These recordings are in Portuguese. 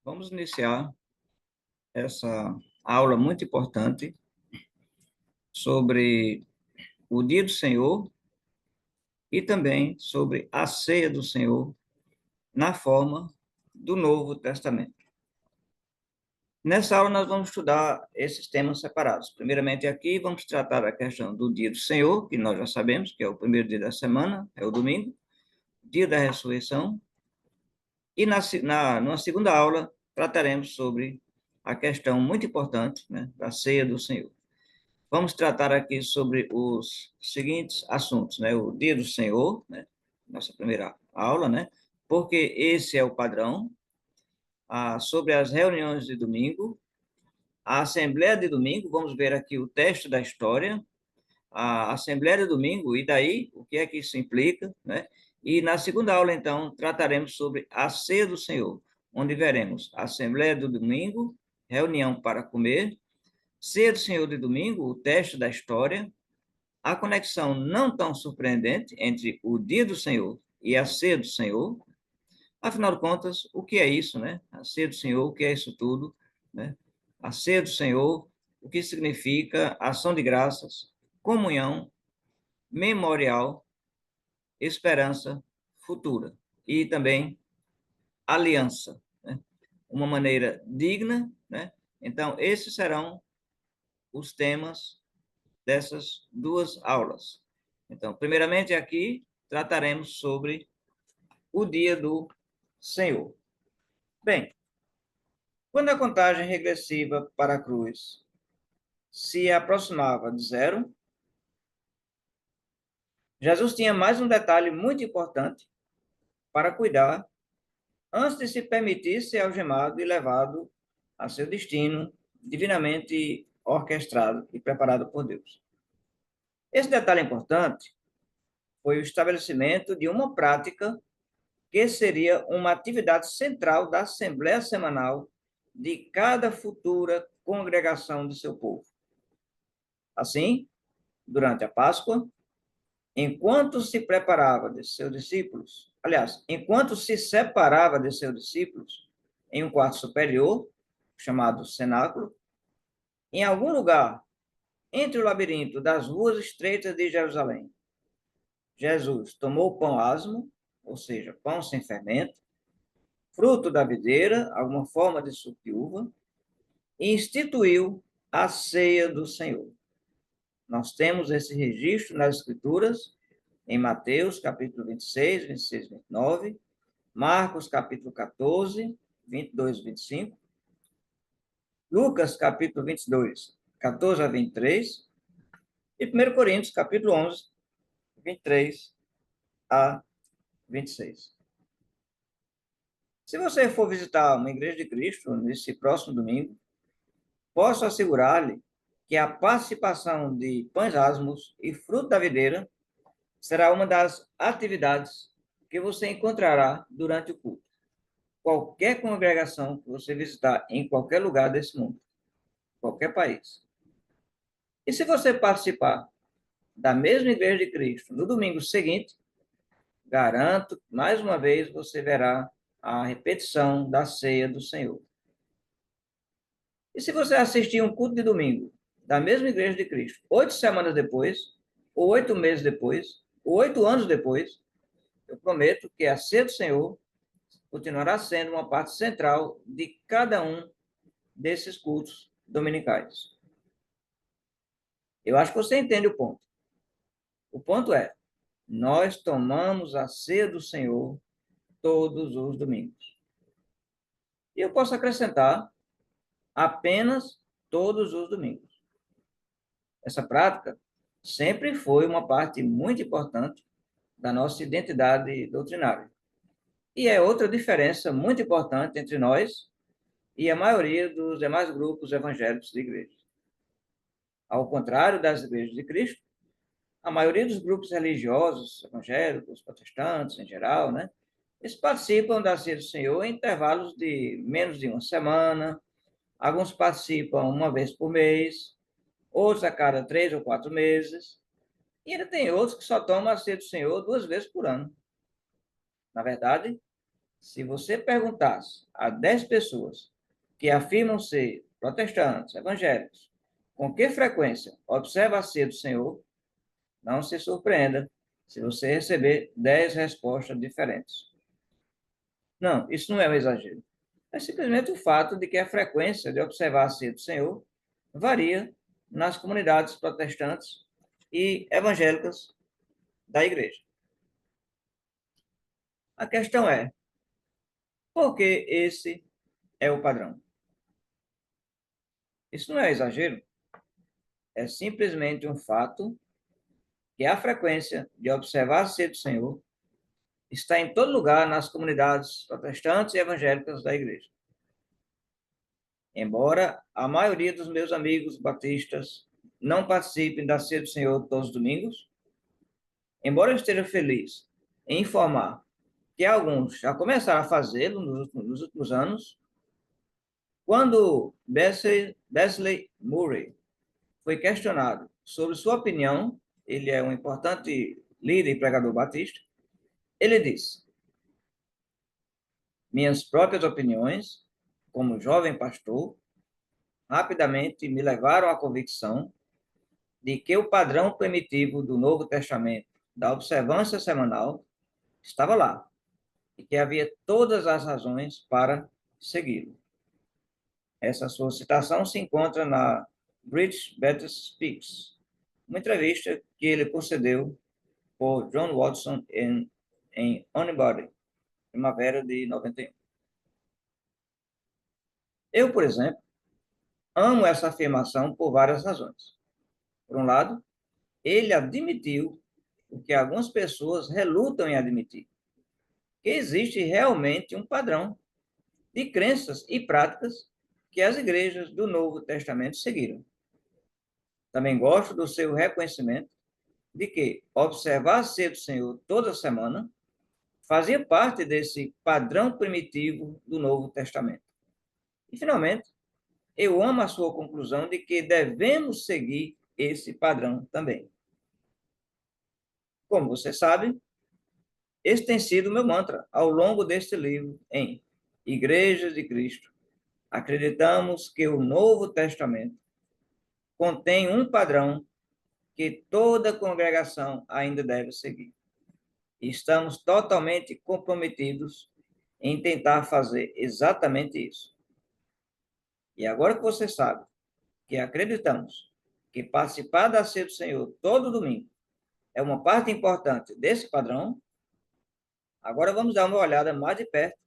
Vamos iniciar essa aula muito importante sobre o Dia do Senhor e também sobre a ceia do Senhor na forma do Novo Testamento. Nessa aula, nós vamos estudar esses temas separados. Primeiramente, aqui, vamos tratar da questão do Dia do Senhor, que nós já sabemos que é o primeiro dia da semana, é o domingo, dia da ressurreição. E numa segunda aula, trataremos sobre a questão muito importante, né, da ceia do Senhor. Vamos tratar aqui sobre os seguintes assuntos, né? O Dia do Senhor, né? Nossa primeira aula, né? Porque esse é o padrão. Sobre as reuniões de domingo, a Assembleia de Domingo, vamos ver aqui o texto da história, a Assembleia de Domingo, e daí, o que é que isso implica, né? E na segunda aula, então, trataremos sobre a Ceia do Senhor, onde veremos a Assembleia do Domingo, reunião para comer, Ceia do Senhor de Domingo, o texto da história, a conexão não tão surpreendente entre o dia do Senhor e a ceia do Senhor. Afinal de contas, o que é isso, né? A ceia do Senhor, o que é isso tudo, né? A ceia do Senhor, o que significa ação de graças, comunhão, memorial, esperança futura e também aliança, né? Uma maneira digna, né? Então, esses serão os temas dessas duas aulas. Então, primeiramente aqui trataremos sobre o dia do Senhor. Bem, quando a contagem regressiva para a cruz se aproximava de zero, Jesus tinha mais um detalhe muito importante para cuidar antes de se permitir ser algemado e levado a seu destino divinamente orquestrado e preparado por Deus. Esse detalhe importante foi o estabelecimento de uma prática que seria uma atividade central da Assembleia Semanal de cada futura congregação de seu povo. Assim, durante a Páscoa, enquanto se preparava de seus discípulos, aliás, enquanto se separava de seus discípulos em um quarto superior, chamado cenáculo, em algum lugar entre o labirinto das ruas estreitas de Jerusalém, Jesus tomou o pão asmo, ou seja, pão sem fermento, fruto da videira, alguma forma de suco de uva, e instituiu a ceia do Senhor. Nós temos esse registro nas Escrituras, em Mateus, capítulo 26, 26, 29, Marcos, capítulo 14, 22 e 25, Lucas, capítulo 22, 14 a 23, e 1 Coríntios, capítulo 11, 23 a 26. Se você for visitar uma igreja de Cristo nesse próximo domingo, posso assegurar-lhe que a participação de pães asmos e fruto da videira será uma das atividades que você encontrará durante o culto. Qualquer congregação que você visitar em qualquer lugar desse mundo, qualquer país. E se você participar da mesma igreja de Cristo no domingo seguinte, garanto, mais uma vez, você verá a repetição da ceia do Senhor. E se você assistir um culto de domingo da mesma igreja de Cristo, 8 semanas depois, ou 8 meses depois, ou 8 anos depois, eu prometo que a ceia do Senhor continuará sendo uma parte central de cada um desses cultos dominicais. Eu acho que você entende o ponto. O ponto é, nós tomamos a ceia do Senhor todos os domingos. E eu posso acrescentar apenas todos os domingos. Essa prática sempre foi uma parte muito importante da nossa identidade doutrinária. E é outra diferença muito importante entre nós e a maioria dos demais grupos evangélicos de igreja. Ao contrário das igrejas de Cristo, a maioria dos grupos religiosos, evangélicos, protestantes em geral, né, eles participam da ceia do Senhor em intervalos de menos de uma semana, alguns participam uma vez por mês, outros a cada 3 ou 4 meses, e ainda tem outros que só tomam a ceia do Senhor 2 vezes por ano. Na verdade, Se você perguntasse a 10 pessoas que afirmam ser protestantes, evangélicos, com que frequência observa a ceia do Senhor, não se surpreenda se você receber 10 respostas diferentes. Não, isso não é um exagero. É simplesmente o fato de que a frequência de observar a ceia do Senhor varia nas comunidades protestantes e evangélicas da igreja. A questão é, por que esse é o padrão? Isso não é exagero, é simplesmente um fato que a frequência de observar a ceia do Senhor está em todo lugar nas comunidades protestantes e evangélicas da igreja. Embora a maioria dos meus amigos batistas não participem da ceia do Senhor todos os domingos, embora eu esteja feliz em informar que alguns já começaram a fazê-lo nos últimos anos, quando Besley Murray foi questionado sobre sua opinião, ele é um importante líder e pregador batista, ele disse: minhas próprias opiniões, como jovem pastor, rapidamente me levaram à convicção de que o padrão primitivo do Novo Testamento, da observância semanal, estava lá e que havia todas as razões para segui-lo. Essa sua citação se encontra na British Baptist Speaks, uma entrevista que ele concedeu por John Watson em Anybody, primavera de 91. Eu, por exemplo, amo essa afirmação por várias razões. Por um lado, ele admitiu o que algumas pessoas relutam em admitir, que existe realmente um padrão de crenças e práticas que as igrejas do Novo Testamento seguiram. Também gosto do seu reconhecimento de que observar a ceia do Senhor toda semana fazia parte desse padrão primitivo do Novo Testamento. E, finalmente, eu amo a sua conclusão de que devemos seguir esse padrão também. Como você sabe, esse tem sido o meu mantra ao longo deste livro em Igrejas de Cristo. Acreditamos que o Novo Testamento contém um padrão que toda congregação ainda deve seguir. E estamos totalmente comprometidos em tentar fazer exatamente isso. E agora que você sabe que acreditamos que participar da ceia do Senhor todo domingo é uma parte importante desse padrão, agora vamos dar uma olhada mais de perto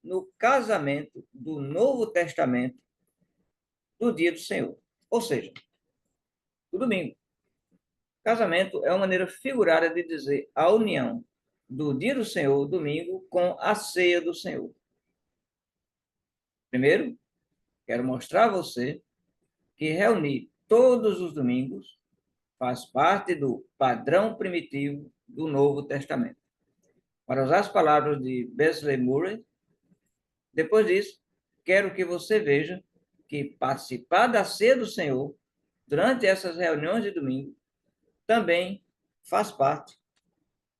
no casamento do Novo Testamento do dia do Senhor, ou seja, do domingo. Casamento é uma maneira figurada de dizer a união do dia do Senhor, domingo, com a ceia do Senhor. Primeiro, quero mostrar a você que reunir todos os domingos faz parte do padrão primitivo do Novo Testamento. Para usar as palavras de Besley Murray, depois disso, quero que você veja que participar da ceia do Senhor durante essas reuniões de domingo também faz parte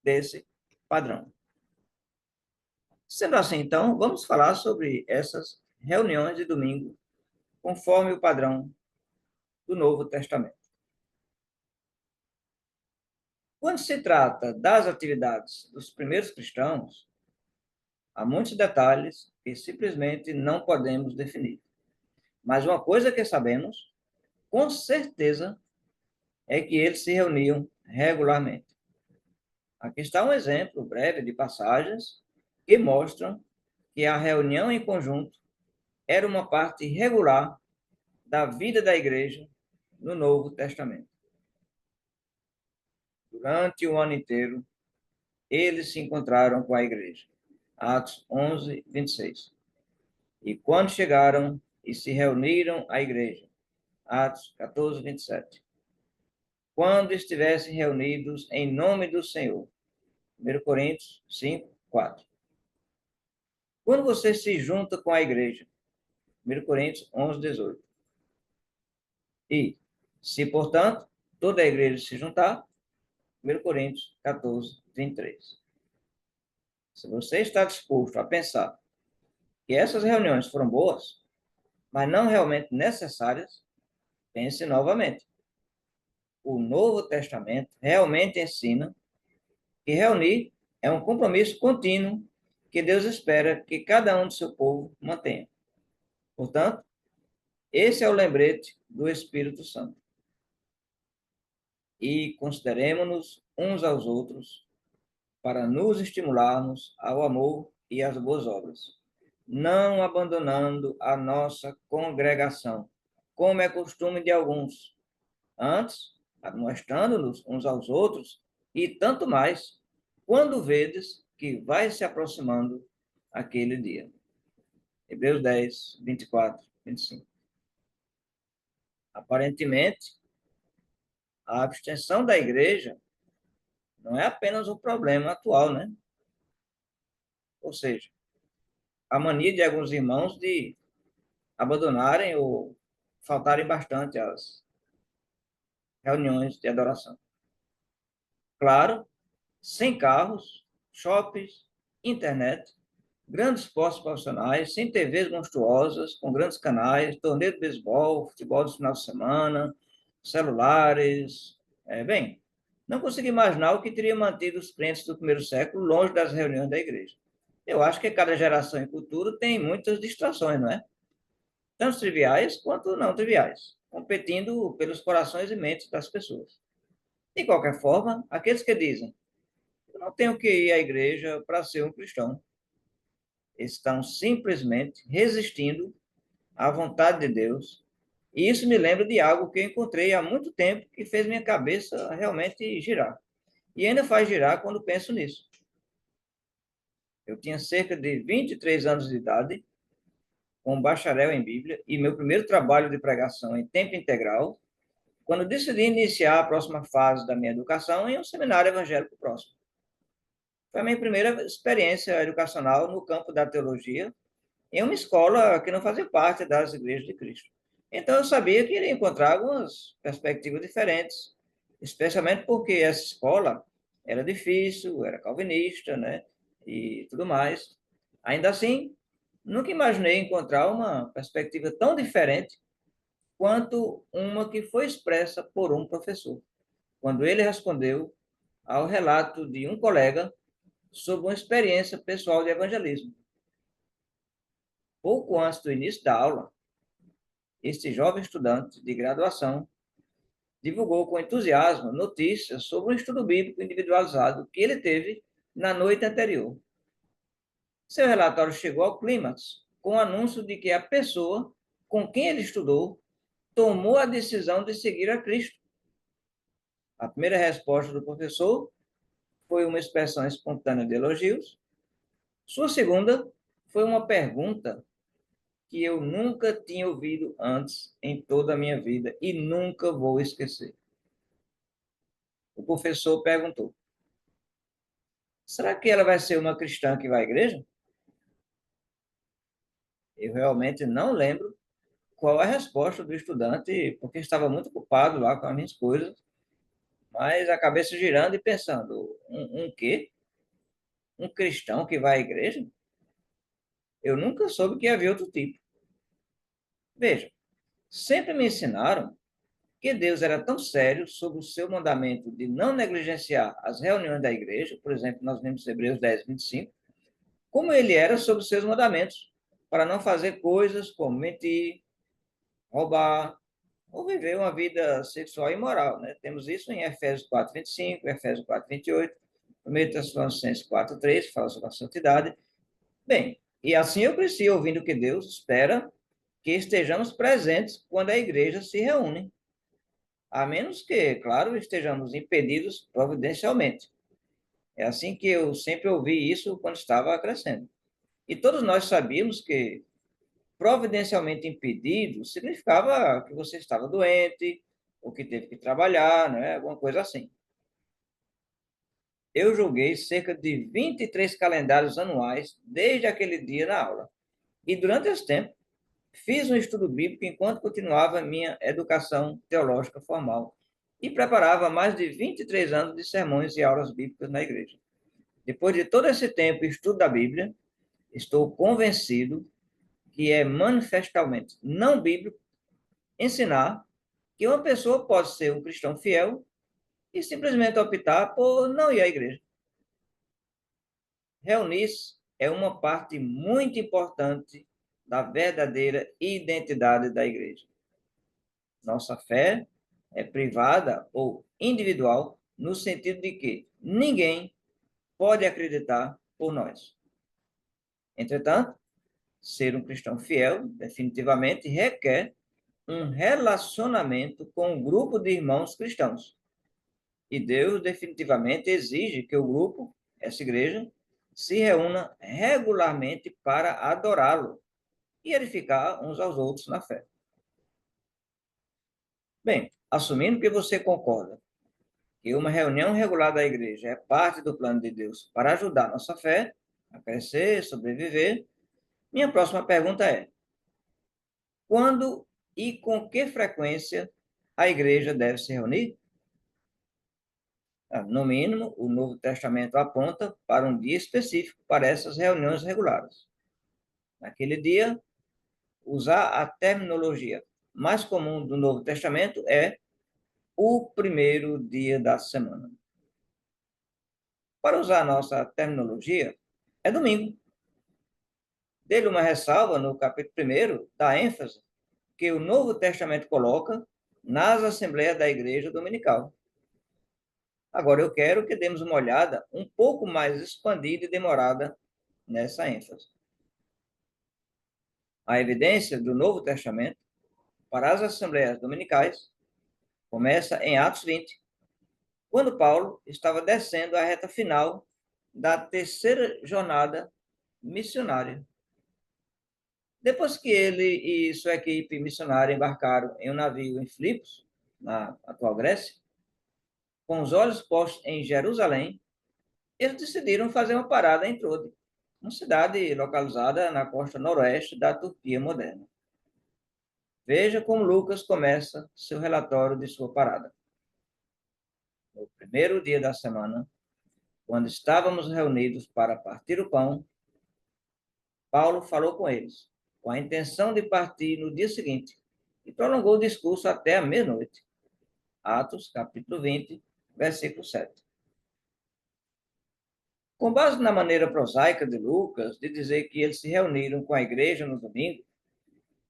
desse padrão. Sendo assim, então, vamos falar sobre essas reuniões de domingo conforme o padrão do Novo Testamento. Quando se trata das atividades dos primeiros cristãos, há muitos detalhes que simplesmente não podemos definir. Mas uma coisa que sabemos, com certeza, é que eles se reuniam regularmente. Aqui está um exemplo breve de passagens que mostram que a reunião em conjunto era uma parte regular da vida da igreja no Novo Testamento. Durante o ano inteiro, eles se encontraram com a igreja. Atos 11, 26. E quando chegaram e se reuniram à igreja. Atos 14, 27. Quando estivessem reunidos em nome do Senhor. 1 Coríntios 5, 4. Quando você se junta com a igreja. 1 Coríntios 11, 18. E, se, portanto, toda a igreja se juntar, 1 Coríntios 14, 23. Se você está disposto a pensar que essas reuniões foram boas, mas não realmente necessárias, pense novamente. O Novo Testamento realmente ensina que reunir é um compromisso contínuo que Deus espera que cada um do seu povo mantenha. Portanto, esse é o lembrete do Espírito Santo. E consideremos-nos uns aos outros para nos estimularmos ao amor e às boas obras, não abandonando a nossa congregação, como é costume de alguns, antes, admoestando-nos uns aos outros, e tanto mais, quando vedes que vai se aproximando aquele dia. Hebreus 10, 24, 25. Aparentemente, a abstenção da igreja não é apenas um problema atual, né? Ou seja, a mania de alguns irmãos de abandonarem ou faltarem bastante às reuniões de adoração. Claro, sem carros, shoppings, internet, grandes postos profissionais, sem TVs monstruosas, com grandes canais, torneio de beisebol, futebol de final de semana, celulares. Bem, não consigo imaginar o que teria mantido os crentes do primeiro século longe das reuniões da igreja. Eu acho que cada geração e cultura tem muitas distrações, não é? Tanto triviais quanto não triviais, competindo pelos corações e mentes das pessoas. De qualquer forma, aqueles que dizem, eu não tenho que ir à igreja para ser um cristão, estão simplesmente resistindo à vontade de Deus. E isso me lembra de algo que eu encontrei há muito tempo que fez minha cabeça realmente girar. E ainda faz girar quando penso nisso. Eu tinha cerca de 23 anos de idade, com um bacharel em Bíblia e meu primeiro trabalho de pregação em tempo integral, quando decidi iniciar a próxima fase da minha educação em um seminário evangélico próximo. Foi a minha primeira experiência educacional no campo da teologia, em uma escola que não fazia parte das igrejas de Cristo. Então eu sabia que iria encontrar algumas perspectivas diferentes, especialmente porque essa escola era difícil, era calvinista, né, e tudo mais. Ainda assim, nunca imaginei encontrar uma perspectiva tão diferente quanto uma que foi expressa por um professor, quando ele respondeu ao relato de um colega sobre uma experiência pessoal de evangelismo. Pouco antes do início da aula, este jovem estudante de graduação divulgou com entusiasmo notícias sobre um estudo bíblico individualizado que ele teve na noite anterior. Seu relatório chegou ao clímax com o anúncio de que a pessoa com quem ele estudou tomou a decisão de seguir a Cristo. A primeira resposta do professor foi uma expressão espontânea de elogios. Sua segunda foi uma pergunta que eu nunca tinha ouvido antes em toda a minha vida e nunca vou esquecer. O professor perguntou: será que ela vai ser uma cristã que vai à igreja? Eu realmente não lembro qual a resposta do estudante, porque estava muito ocupado lá com as minhas coisas, mas a cabeça girando e pensando: um quê? Um cristão que vai à igreja? Eu nunca soube que havia outro tipo. Veja, sempre me ensinaram que Deus era tão sério sobre o seu mandamento de não negligenciar as reuniões da igreja, por exemplo, nós vemos Hebreus 10, 25, como ele era sobre os seus mandamentos, para não fazer coisas como mentir, roubar, ou viver uma vida sexual imoral. Né? Temos isso em Efésios 4, 25, Efésios 4, 28, 1 Tessalonicenses 4, 3, que fala sobre a santidade. Bem, e assim eu cresci ouvindo que Deus espera que estejamos presentes quando a igreja se reúne, a menos que, claro, estejamos impedidos providencialmente. É assim que eu sempre ouvi isso quando estava crescendo. E todos nós sabíamos que providencialmente impedido significava que você estava doente, ou que teve que trabalhar, né? Alguma coisa assim. Eu julguei cerca de 23 calendários anuais desde aquele dia na aula. E durante esse tempo, fiz um estudo bíblico enquanto continuava a minha educação teológica formal e preparava mais de 23 anos de sermões e aulas bíblicas na igreja. Depois de todo esse tempo de estudo da Bíblia, estou convencido que é manifestamente não bíblico ensinar que uma pessoa pode ser um cristão fiel e simplesmente optar por não ir à igreja. Reunir-se é uma parte muito importante da verdadeira identidade da igreja. Nossa fé é privada ou individual, no sentido de que ninguém pode acreditar por nós. Entretanto, ser um cristão fiel definitivamente requer um relacionamento com um grupo de irmãos cristãos. E Deus definitivamente exige que o grupo, essa igreja, se reúna regularmente para adorá-lo e edificar uns aos outros na fé. Bem, assumindo que você concorda que uma reunião regular da igreja é parte do plano de Deus para ajudar nossa fé a crescer, sobreviver, minha próxima pergunta é: quando e com que frequência a igreja deve se reunir? No mínimo, o Novo Testamento aponta para um dia específico para essas reuniões regulares. Naquele dia, usar a terminologia mais comum do Novo Testamento é o primeiro dia da semana. Para usar a nossa terminologia, é domingo. Dele uma ressalva no capítulo 1 da ênfase que o Novo Testamento coloca nas assembleias da igreja dominical. Agora, eu quero que demos uma olhada um pouco mais expandida e demorada nessa ênfase. A evidência do Novo Testamento para as assembleias dominicais começa em Atos 20, quando Paulo estava descendo a reta final da terceira jornada missionária. Depois que ele e sua equipe missionária embarcaram em um navio em Filipos, na atual Grécia, com os olhos postos em Jerusalém, eles decidiram fazer uma parada em Trode, uma cidade localizada na costa noroeste da Turquia moderna. Veja como Lucas começa seu relatório de sua parada. No primeiro dia da semana, quando estávamos reunidos para partir o pão, Paulo falou com eles, com a intenção de partir no dia seguinte, e prolongou o discurso até a meia-noite. Atos, capítulo 20, versículo 7. Com base na maneira prosaica de Lucas de dizer que eles se reuniram com a igreja no domingo,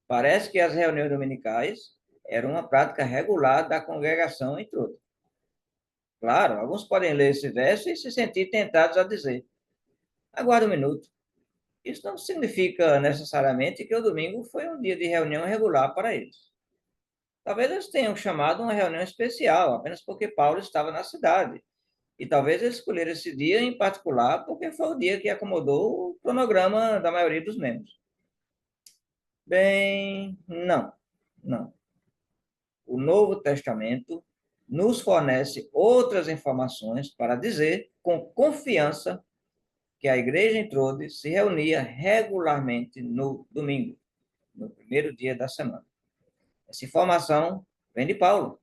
parece que as reuniões dominicais eram uma prática regular da congregação em todo. Claro, alguns podem ler esse verso e se sentir tentados a dizer: aguarde um minuto. Isso não significa necessariamente que o domingo foi um dia de reunião regular para eles. Talvez eles tenham chamado uma reunião especial, apenas porque Paulo estava na cidade. E talvez eles escolheram esse dia em particular porque foi o dia que acomodou o cronograma da maioria dos membros. Bem, não, não. O Novo Testamento nos fornece outras informações para dizer com confiança que a igreja em Trode se reunia regularmente no domingo, no primeiro dia da semana. Essa informação vem de Paulo,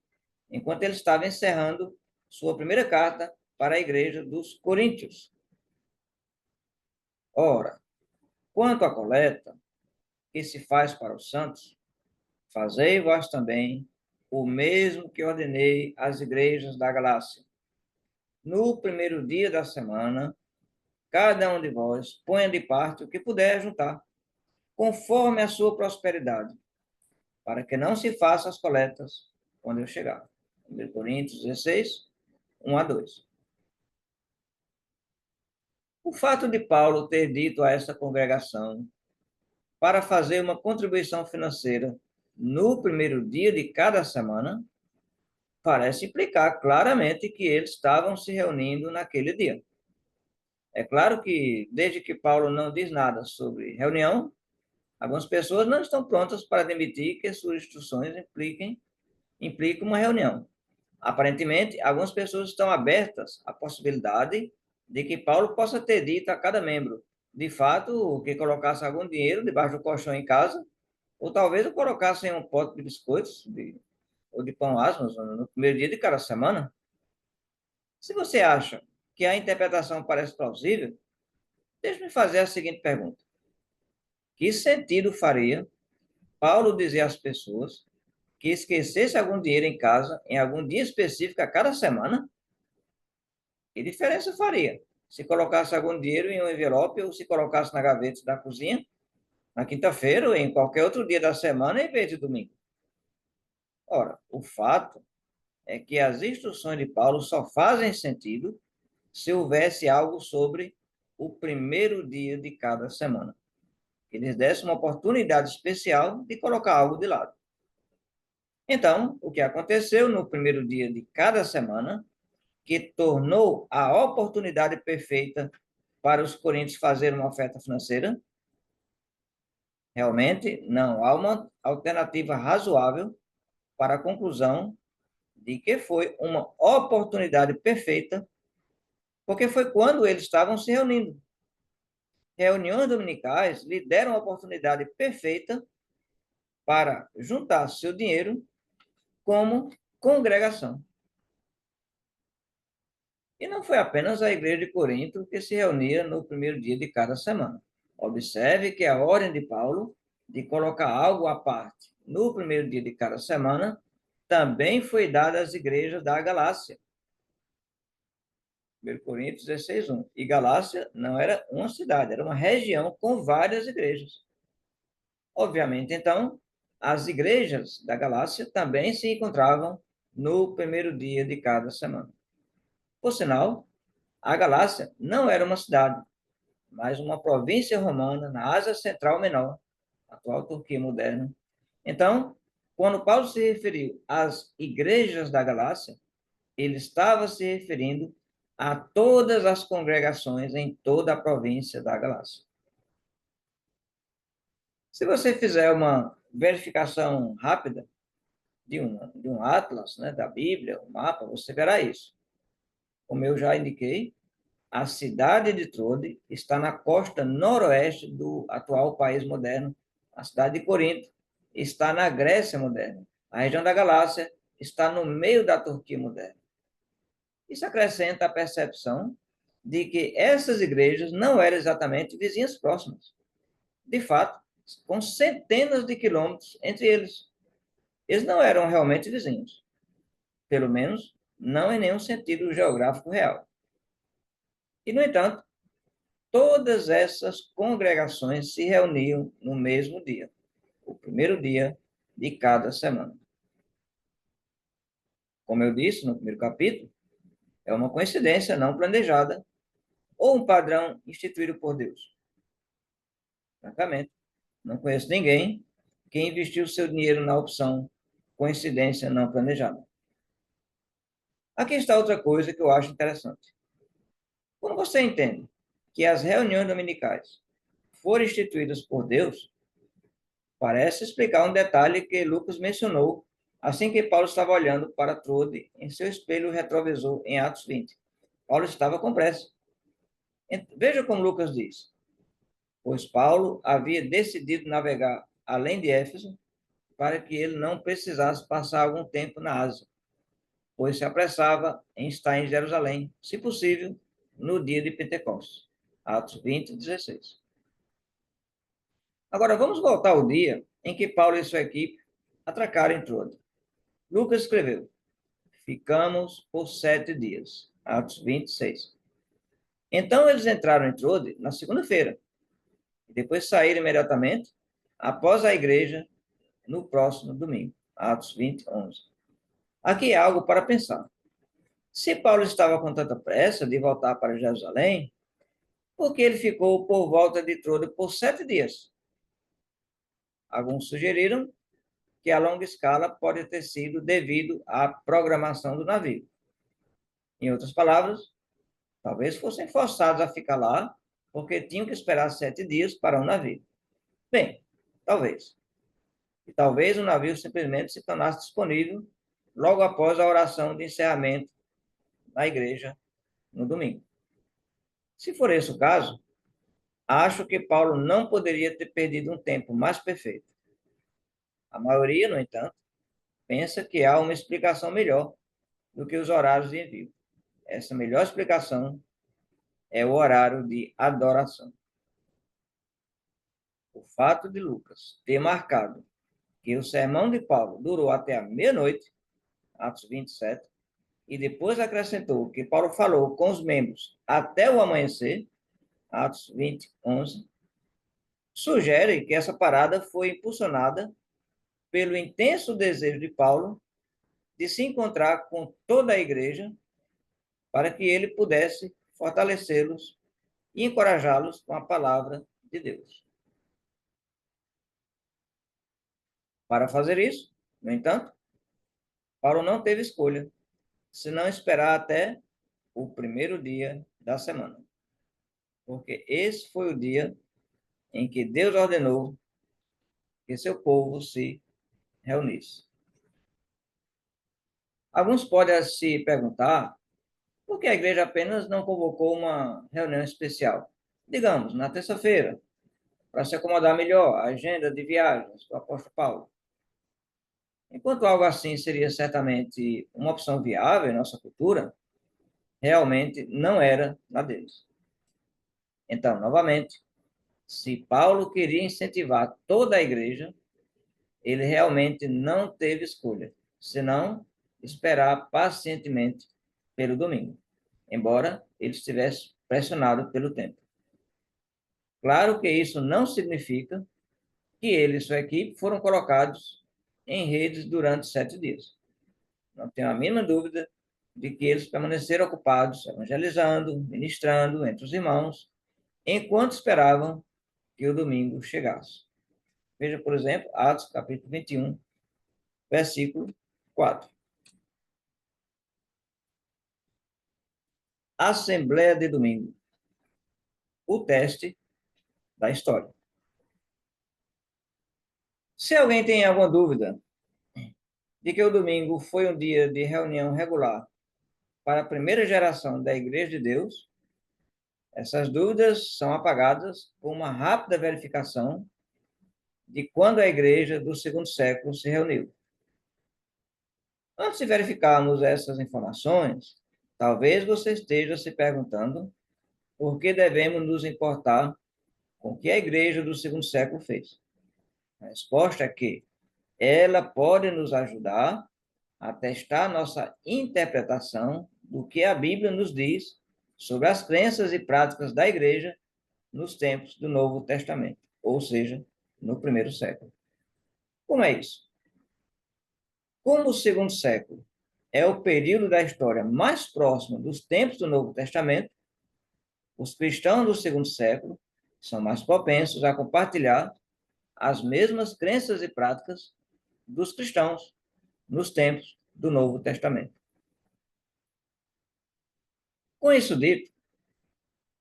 enquanto ele estava encerrando sua primeira carta para a igreja dos Coríntios. Ora, quanto à coleta que se faz para os santos, fazei vós também o mesmo que ordenei às igrejas da Galácia. No primeiro dia da semana, cada um de vós ponha de parte o que puder juntar, conforme a sua prosperidade, para que não se façam as coletas quando eu chegar. 1 Coríntios 16, 1 a 2. O fato de Paulo ter dito a essa congregação para fazer uma contribuição financeira no primeiro dia de cada semana parece implicar claramente que eles estavam se reunindo naquele dia. É claro que, desde que Paulo não diz nada sobre reunião, algumas pessoas não estão prontas para admitir que suas instruções implicam uma reunião. Aparentemente, algumas pessoas estão abertas à possibilidade de que Paulo possa ter dito a cada membro, de fato, que colocasse algum dinheiro debaixo do colchão em casa, ou talvez o colocasse em um pote de biscoitos ou de pão asmos no primeiro dia de cada semana. Se você acha que a interpretação parece plausível, deixe-me fazer a seguinte pergunta: que sentido faria Paulo dizer às pessoas que esquecesse algum dinheiro em casa em algum dia específico a cada semana? Que diferença faria se colocasse algum dinheiro em um envelope ou se colocasse na gaveta da cozinha na quinta-feira ou em qualquer outro dia da semana em vez de domingo? Ora, o fato é que as instruções de Paulo só fazem sentido se houvesse algo sobre o primeiro dia de cada semana. Que lhes desse uma oportunidade especial de colocar algo de lado. Então, o que aconteceu no primeiro dia de cada semana, que tornou a oportunidade perfeita para os coríntios fazerem uma oferta financeira? Realmente, não há uma alternativa razoável para a conclusão de que foi uma oportunidade perfeita, porque foi quando eles estavam se reunindo. Reuniões dominicais lhe deram a oportunidade perfeita para juntar seu dinheiro como congregação. E não foi apenas a igreja de Corinto que se reunia no primeiro dia de cada semana. Observe que a ordem de Paulo de colocar algo à parte no primeiro dia de cada semana também foi dada às igrejas da Galácia. 1 Coríntios 16:1. E Galácia não era uma cidade, era uma região com várias igrejas. Obviamente, então, as igrejas da Galácia também se encontravam no primeiro dia de cada semana. Por sinal, a Galácia não era uma cidade, mas uma província romana na Ásia Central Menor, atual Turquia moderna. Então, quando Paulo se referiu às igrejas da Galácia, ele estava se referindo a todas as congregações em toda a província da Galácia. Se você fizer uma verificação rápida de um atlas, né, da Bíblia, um mapa, você verá isso. Como eu já indiquei, a cidade de Trode está na costa noroeste do atual país moderno. A cidade de Corinto está na Grécia moderna. A região da Galácia está no meio da Turquia moderna. Isso acrescenta a percepção de que essas igrejas não eram exatamente vizinhas próximas. De fato, com centenas de quilômetros entre eles. Eles não eram realmente vizinhos. Pelo menos, não em nenhum sentido geográfico real. E, no entanto, todas essas congregações se reuniam no mesmo dia, o primeiro dia de cada semana. Como eu disse no primeiro capítulo, é uma coincidência não planejada ou um padrão instituído por Deus. Francamente, não conheço ninguém que investiu seu dinheiro na opção coincidência não planejada. Aqui está outra coisa que eu acho interessante. Quando você entende que as reuniões dominicais foram instituídas por Deus, parece explicar um detalhe que Lucas mencionou assim que Paulo estava olhando para Trode em seu espelho retrovisor em Atos 20. Paulo estava com pressa. Veja como Lucas diz: pois Paulo havia decidido navegar além de Éfeso para que ele não precisasse passar algum tempo na Ásia, pois se apressava em estar em Jerusalém, se possível, no dia de Pentecostes. Atos 20, 16. Agora, vamos voltar ao dia em que Paulo e sua equipe atracaram em Troade. Lucas escreveu: ficamos por 7 dias. Atos 26. Então, eles entraram em Troade na segunda-feira, e depois saíram imediatamente, após a igreja, no próximo domingo. Atos 20, 11. Aqui é algo para pensar. Se Paulo estava com tanta pressa de voltar para Jerusalém, por que ele ficou por volta de Troade por 7 dias? Alguns sugeriram que a longa escala pode ter sido devido à programação do navio. Em outras palavras, talvez fossem forçados a ficar lá porque tinham que esperar 7 dias para um navio. Bem, talvez. E talvez o navio simplesmente se tornasse disponível logo após a oração de encerramento na igreja no domingo. Se for esse o caso, acho que Paulo não poderia ter perdido um tempo mais perfeito. A maioria, no entanto, pensa que há uma explicação melhor do que os horários de envio. Essa melhor explicação é o horário de adoração. O fato de Lucas ter marcado que o sermão de Paulo durou até a meia-noite, Atos 27, e depois acrescentou que Paulo falou com os membros até o amanhecer, Atos 20, 11, sugere que essa parada foi impulsionada pelo intenso desejo de Paulo de se encontrar com toda a igreja para que ele pudesse fortalecê-los e encorajá-los com a palavra de Deus. Para fazer isso, no entanto, Paulo não teve escolha, senão esperar até o primeiro dia da semana, porque esse foi o dia em que Deus ordenou que seu povo se reunisse. Alguns podem se perguntar por que a igreja apenas não convocou uma reunião especial, digamos, na terça-feira, para se acomodar melhor à agenda de viagens do apóstolo Paulo. Enquanto algo assim seria certamente uma opção viável em nossa cultura, realmente não era na deles. Então, novamente, se Paulo queria incentivar toda a igreja, ele realmente não teve escolha, senão esperar pacientemente pelo domingo, embora ele estivesse pressionado pelo tempo. Claro que isso não significa que ele e sua equipe foram colocados em redes durante 7 dias. Não tenho a mínima dúvida de que eles permaneceram ocupados, evangelizando, ministrando entre os irmãos, enquanto esperavam que o domingo chegasse. Veja, por exemplo, Atos capítulo 21, versículo 4. Assembleia de domingo. O teste da história. Se alguém tem alguma dúvida de que o domingo foi um dia de reunião regular para a primeira geração da Igreja de Deus, essas dúvidas são apagadas por uma rápida verificação de quando a igreja do segundo século se reuniu. Antes de verificarmos essas informações, talvez você esteja se perguntando por que devemos nos importar com o que a igreja do segundo século fez. A resposta é que ela pode nos ajudar a testar nossa interpretação do que a Bíblia nos diz sobre as crenças e práticas da igreja nos tempos do Novo Testamento, ou seja, no primeiro século. Como é isso? Como o segundo século é o período da história mais próximo dos tempos do Novo Testamento, os cristãos do segundo século são mais propensos a compartilhar as mesmas crenças e práticas dos cristãos nos tempos do Novo Testamento. Com isso dito,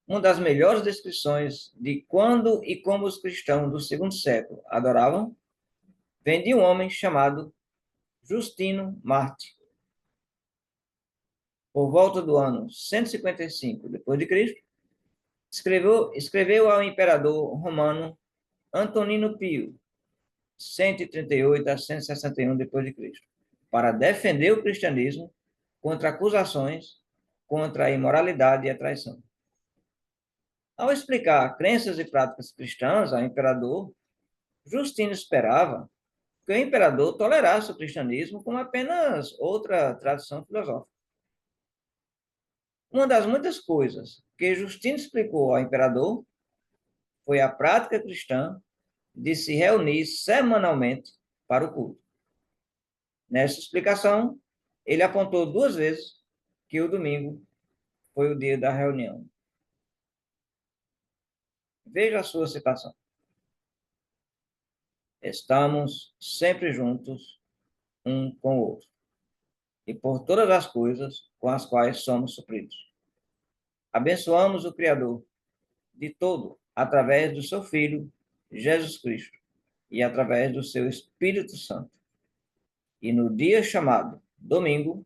uma das melhores descrições de quando e como os cristãos do segundo século adoravam vem de um homem chamado Justino Marte. Por volta do ano 155 d.C., escreveu ao imperador romano Antonino Pio, 138 a 161 d.C., para defender o cristianismo contra acusações contra a imoralidade e a traição. Ao explicar crenças e práticas cristãs ao imperador, Justino esperava que o imperador tolerasse o cristianismo como apenas outra tradição filosófica. Uma das muitas coisas que Justino explicou ao imperador foi a prática cristã de se reunir semanalmente para o culto. Nessa explicação, ele apontou 2 vezes que o domingo foi o dia da reunião. Veja a sua citação. Estamos sempre juntos um com o outro, e por todas as coisas com as quais somos supridos. Abençoamos o Criador de todo, através do seu Filho, Jesus Cristo, e através do seu Espírito Santo. E no dia chamado domingo,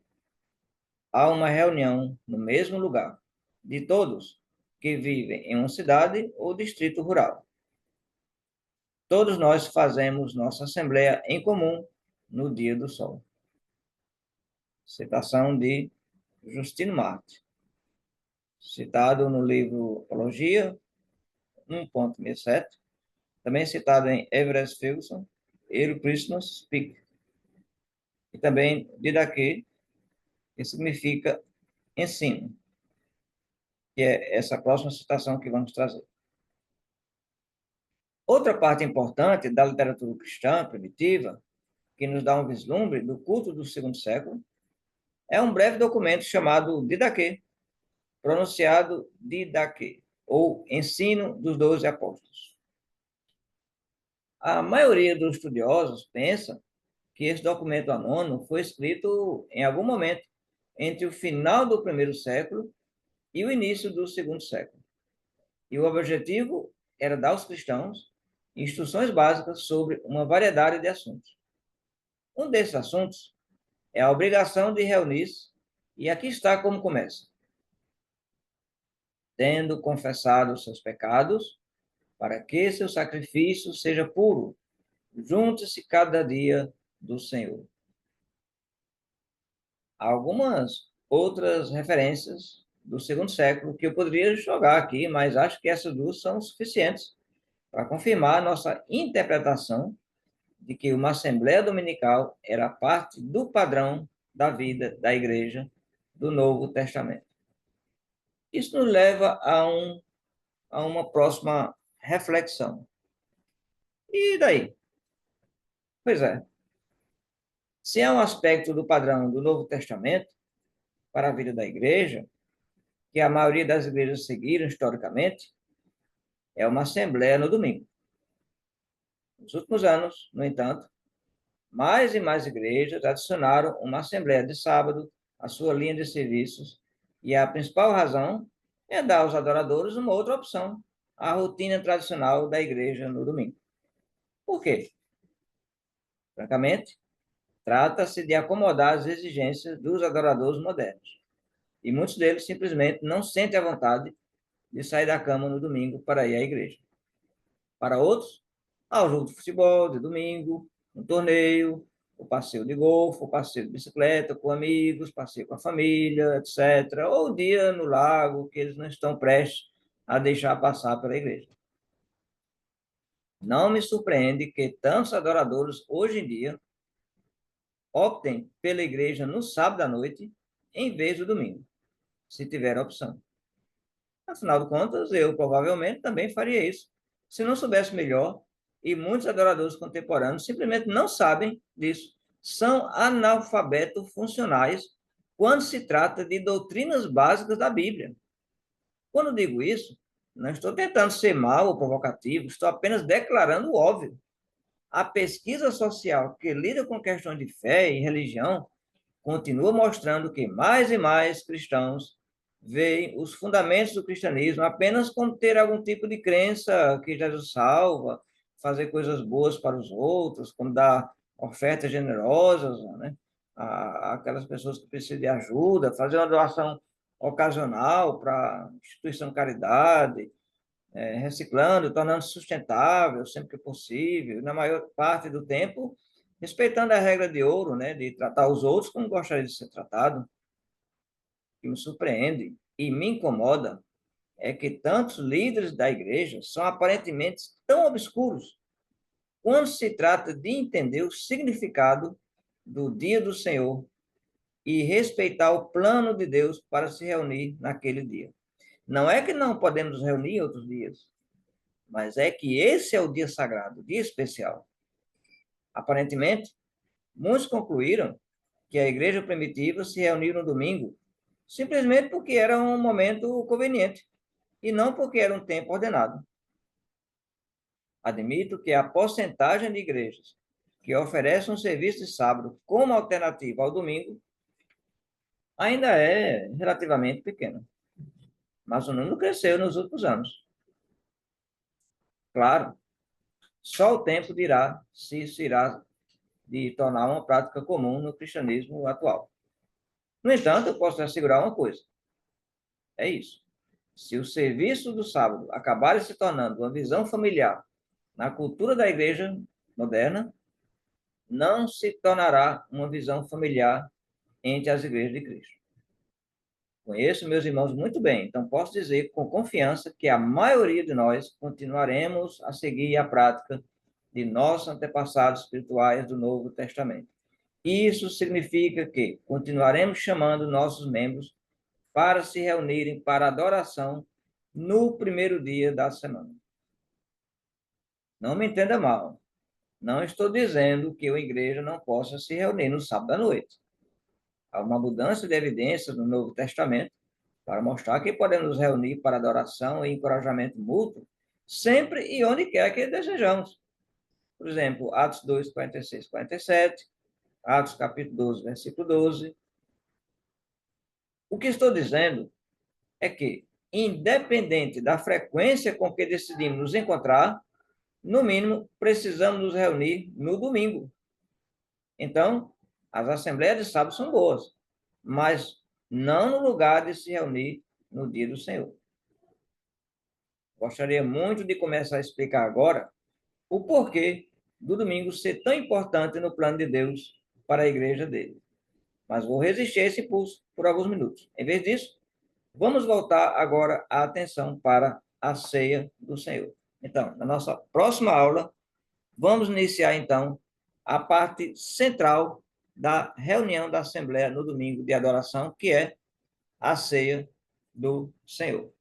há uma reunião no mesmo lugar de todos que vivem em uma cidade ou distrito rural. Todos nós fazemos nossa assembleia em comum no dia do sol. Citação de Justino Marte. citado no livro Apologia 1.67, também citado em Everest Ferguson, Ele Christmas Speak, e também Didaquê, que significa ensino, que é essa próxima citação que vamos trazer. Outra parte importante da literatura cristã primitiva, que nos dá um vislumbre do culto do segundo século, é um breve documento chamado Didaquê, pronunciado Didaquê, ou Ensino dos 12 Apóstolos. A maioria dos estudiosos pensa que esse documento anônimo foi escrito em algum momento entre o final do primeiro século e o início do segundo século. E o objetivo era dar aos cristãos instruções básicas sobre uma variedade de assuntos. Um desses assuntos é a obrigação de reunir-se, e aqui está como começa. Tendo confessado os seus pecados, para que seu sacrifício seja puro, junte-se cada dia do Senhor. Há algumas outras referências do segundo século que eu poderia jogar aqui, mas acho que essas duas são suficientes para confirmar a nossa interpretação de que uma assembleia dominical era parte do padrão da vida da igreja do Novo Testamento. Isso nos leva a uma próxima reflexão. E daí? Pois é, se é um aspecto do padrão do Novo Testamento para a vida da igreja, que a maioria das igrejas seguiram historicamente, é uma assembleia no domingo. Nos últimos anos, no entanto, mais e mais igrejas adicionaram uma assembleia de sábado à sua linha de serviços, e a principal razão é dar aos adoradores uma outra opção, a rotina tradicional da igreja no domingo. Por quê? Francamente, trata-se de acomodar as exigências dos adoradores modernos, e muitos deles simplesmente não sentem a vontade de sair da cama no domingo para ir à igreja. Para outros, há o jogo de futebol de domingo, um torneio, o passeio de golfe, o passeio de bicicleta com amigos, passeio com a família, etc. Ou o dia no lago que eles não estão prestes a deixar passar pela igreja. Não me surpreende que tantos adoradores hoje em dia optem pela igreja no sábado à noite em vez do domingo, se tiver a opção. Afinal de contas, eu provavelmente também faria isso, se não soubesse melhor, e muitos adoradores contemporâneos simplesmente não sabem disso. São analfabetos funcionais quando se trata de doutrinas básicas da Bíblia. Quando digo isso, não estou tentando ser mal ou provocativo, estou apenas declarando o óbvio. A pesquisa social que lida com questões de fé e religião continua mostrando que mais e mais cristãos veem os fundamentos do cristianismo apenas como ter algum tipo de crença que Jesus salva, fazer coisas boas para os outros, como dar ofertas generosas, né? Aquelas pessoas que precisam de ajuda, fazer uma doação ocasional para instituição de caridade, reciclando, tornando-se sustentável sempre que possível, na maior parte do tempo, respeitando a regra de ouro, né, de tratar os outros como gostaria de ser tratado. O que me surpreende e me incomoda é que tantos líderes da igreja são aparentemente tão obscuros quando se trata de entender o significado do dia do Senhor e respeitar o plano de Deus para se reunir naquele dia. Não é que não podemos nos reunir em outros dias, mas é que esse é o dia sagrado, o dia especial. Aparentemente, muitos concluíram que a igreja primitiva se reuniu no domingo simplesmente porque era um momento conveniente e não porque era um tempo ordenado. Admito que a porcentagem de igrejas que oferecem um serviço de sábado como alternativa ao domingo ainda é relativamente pequena, mas o número cresceu nos últimos anos. Claro, só o tempo dirá se isso irá de tornar uma prática comum no cristianismo atual. No entanto, eu posso assegurar uma coisa: é isso. Se o serviço do sábado acabar se tornando uma visão familiar na cultura da igreja moderna, não se tornará uma visão familiar entre as igrejas de Cristo. conheço meus irmãos muito bem, então posso dizer com confiança que a maioria de nós continuaremos a seguir a prática de nossos antepassados espirituais do Novo Testamento. Isso significa que continuaremos chamando nossos membros para se reunirem para adoração no primeiro dia da semana. Não me entenda mal. Não estou dizendo que a igreja não possa se reunir no sábado à noite. Há uma mudança de evidências no Novo Testamento para mostrar que podemos nos reunir para adoração e encorajamento mútuo, sempre e onde quer que desejamos. Por exemplo, Atos 2, 46, 47, Atos capítulo 12, versículo 12. O que estou dizendo é que, independente da frequência com que decidimos nos encontrar, no mínimo, precisamos nos reunir no domingo. Então, as assembleias de sábado são boas, mas não no lugar de se reunir no dia do Senhor. Gostaria muito de começar a explicar agora o porquê do domingo ser tão importante no plano de Deus para a igreja dele. Mas vou resistir a esse impulso por alguns minutos. Em vez disso, vamos voltar agora a atenção para a ceia do Senhor. Então, na nossa próxima aula, vamos iniciar então a parte central da reunião da Assembleia no domingo de adoração, que é a ceia do Senhor.